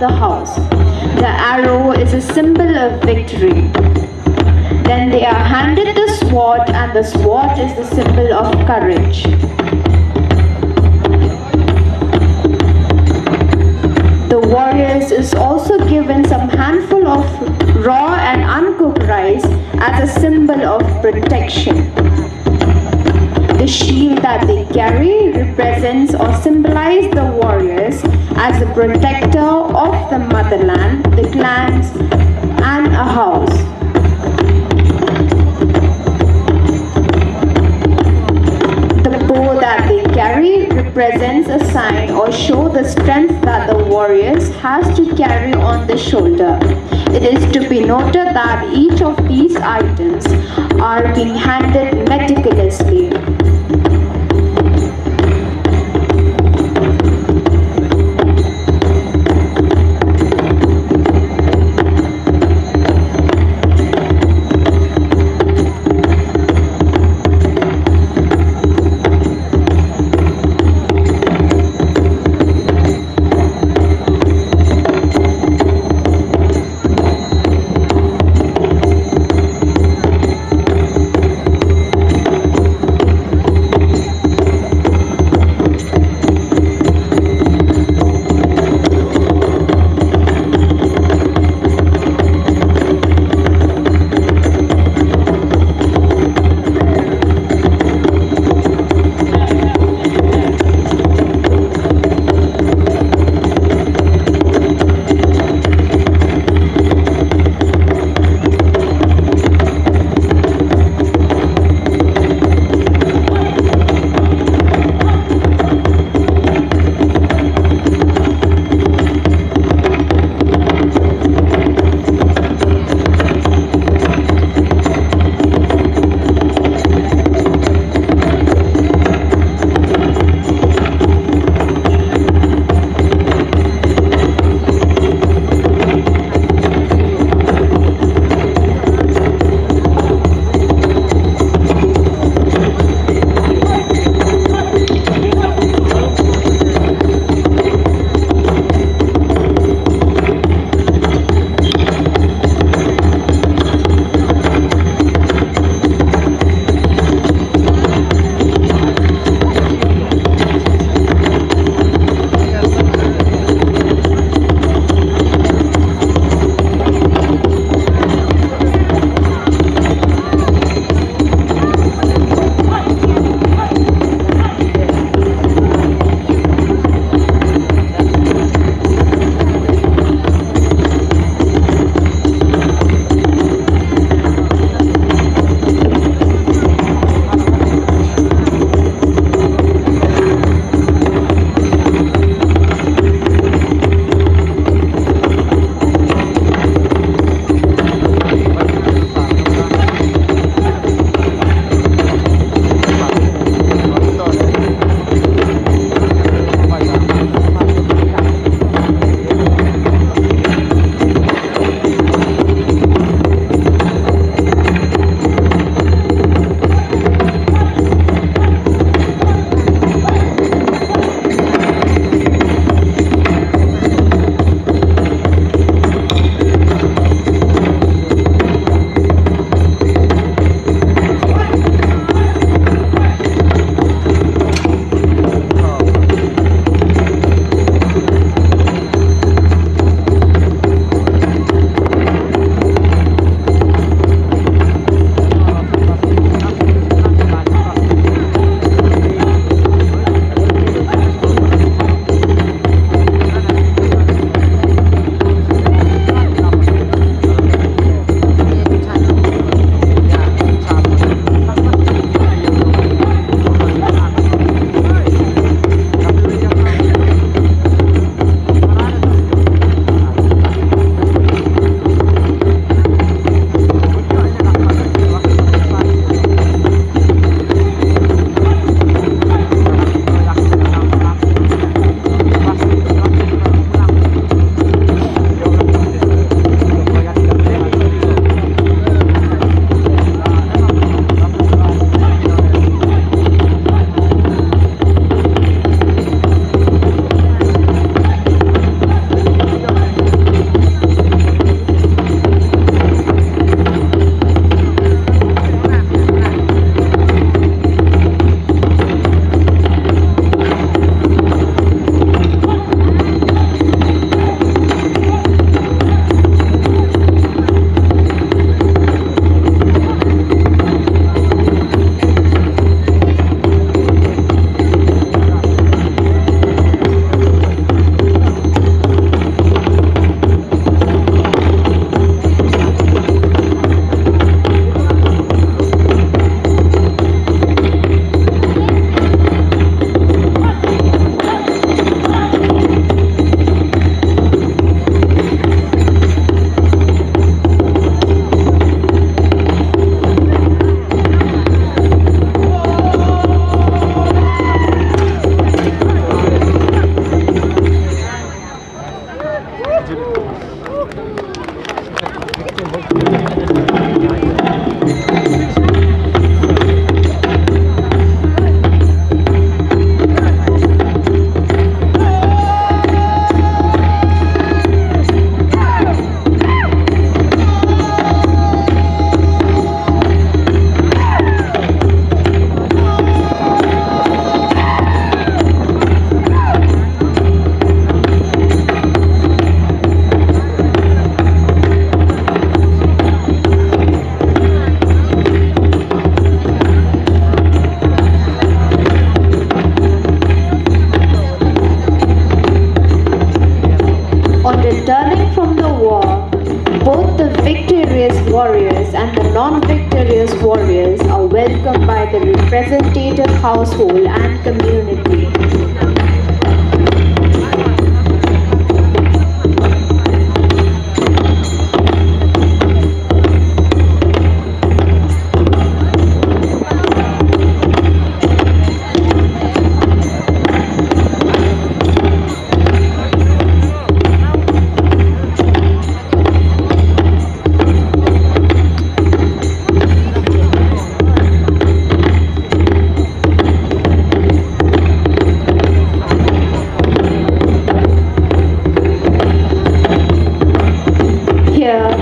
the house. The arrow is a symbol of victory. Then they are handed the sword, and the sword is the symbol of courage. The warriors is also given some handful of raw and uncooked rice as a symbol of protection. The shield that they carry represents or symbolizes the warriors as the protector of the motherland, the clans, and a house. The bow that they carry represents a sign or show the strength that the warriors has to carry on the shoulder. It is to be noted that each of these items are being handled meticulously. representative household and community.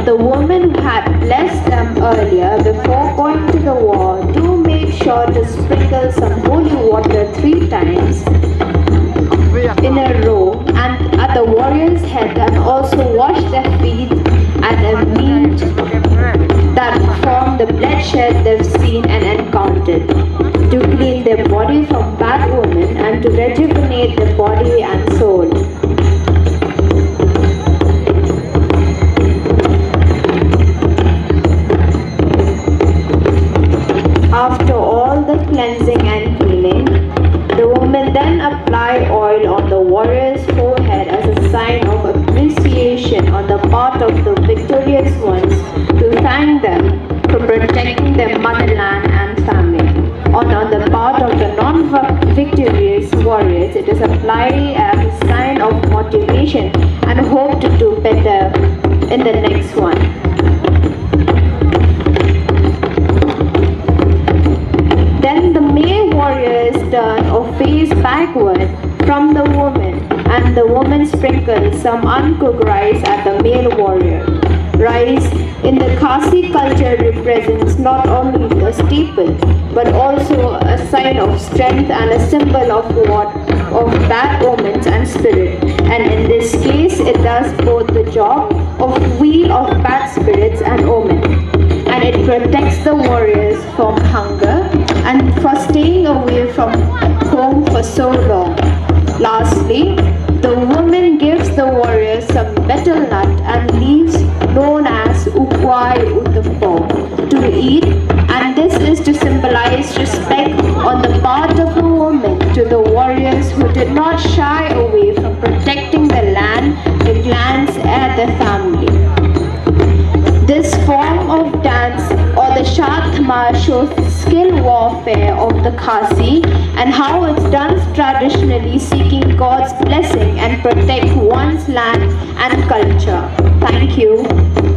The woman who had blessed them earlier before going to the war do make sure to sprinkle some holy water 3 times in a row and at the warrior's head, and also wash their feet at the meat that formed the bloodshed they've seen and encountered, to clean their body from bad omen and to rejuvenate their body and soul. After all the cleansing and healing, the woman then apply oil on the warrior's forehead as a sign of appreciation on the part of the victorious ones, to thank them for protecting their motherland and family. On the part of the non-victorious warriors, it is applied as a sign of motivation and hope to do better in the next one. Then the male warriors turn or face backward from the woman, and the woman sprinkles some uncooked rice at the male warrior. Rice in the Khasi culture represents not only a staple but also a sign of strength and a symbol of bad omens and spirit. And in this case, it does both the job of wheel of bad spirits and omen. And it protects the warriors from hunger and for staying away from home for so long. Lastly, the woman gives the warriors some betel nut and leaves known as ukwai utapom to eat, and this is to symbolize respect on the part of a woman to the warriors who did not shy away from protecting the land, the clans, and the family. This form of dance or the Shad Thma shows the skill warfare of the Khasi and how it's done traditionally, seeking God's blessing and protect one's land and culture. Thank you.